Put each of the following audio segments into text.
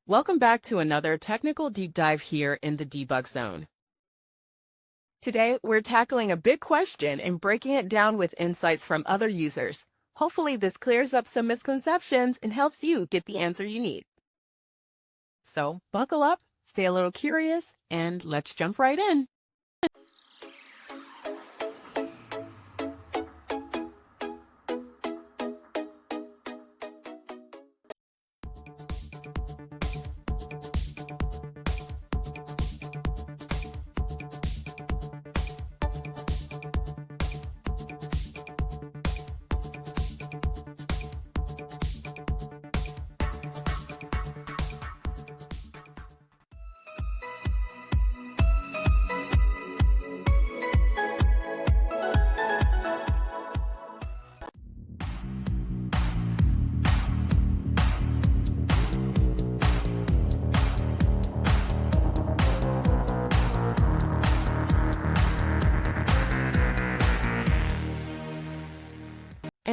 Welcome back to another technical deep dive here in the debug zone. Today, we're tackling a big question and breaking it down with insights from other users. Hopefully, this clears up some misconceptions and helps you get the answer you need. So, buckle up, stay a little curious, and let's jump right in.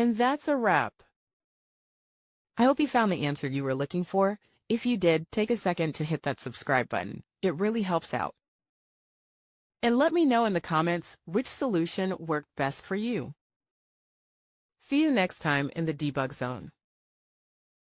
And that's a wrap. I hope you found the answer you were looking for. If you did, take a second to hit that subscribe button. It really helps out. And let me know in the comments which solution worked best for you. See you next time in the debug zone.